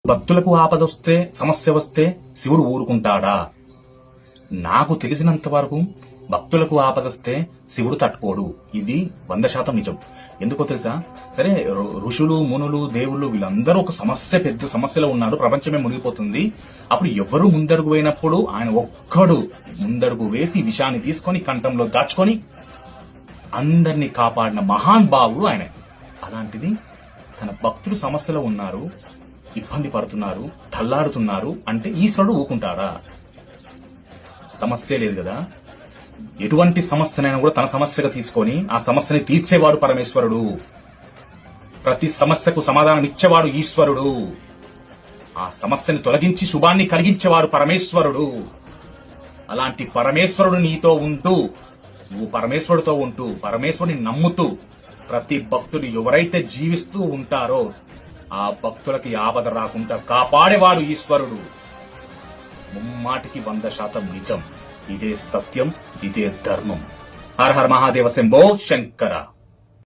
భక్తులకు ఆపదొస్తే సమస్య వస్తే శివుడు ఊరుకుంటాడా? నాకు తెలిసినంత వరకు భక్తులకు ఆపదొస్తే శివుడు తట్టుకోడు. ఇది 100% నిజం. ఎందుకో తెలుసా? సరే, ఋషులు మునులు దేవుళ్ళు వీళ్ళందరూ ఒక సమస్య, పెద్ద సమస్యలో ఉన్నారు, ప్రపంచమే మునిగిపోతుంది. అప్పుడు ఎవరు ముందడుగు వేయినప్పుడు ఆయన ఒక్కడు ముందడుగు వేసి విషాన్ని తీసుకొని కంఠంలో దాచుకొని అందరినీ కాపాడిన మహాన్ భావుడు ఆయన. అలాంటిది తన భక్తులు సమస్యలో ఉన్నారు, ఇబ్బంది పడుతున్నారు, తల్లాడుతున్నారు అంటే ఈశ్వరుడు ఊకుంటాడా? సమస్య లేదు కదా. ఎటువంటి సమస్యనైనా కూడా తన సమస్యగా తీసుకొని ఆ సమస్యని తీర్చేవాడు పరమేశ్వరుడు. ప్రతి సమస్యకు సమాధానం ఇచ్చేవాడు ఈశ్వరుడు. ఆ సమస్యని తొలగించి శుభాన్ని కలిగించేవాడు పరమేశ్వరుడు. అలాంటి పరమేశ్వరుడు నీతో ఉంటూ, నువ్వు పరమేశ్వరుడితో ఉంటూ, పరమేశ్వరుని నమ్ముతూ ప్రతి భక్తుడు ఎవరైతే జీవిస్తూ ఉంటారో ఆ భక్తులకి ఆపద రాకుండా కాపాడేవాడు ఈశ్వరుడు. ముమ్మాటికి 100% నిజం. ఇదే సత్యం, ఇదే ధర్మం. హర హర మహాదేవ శంభో శంకర.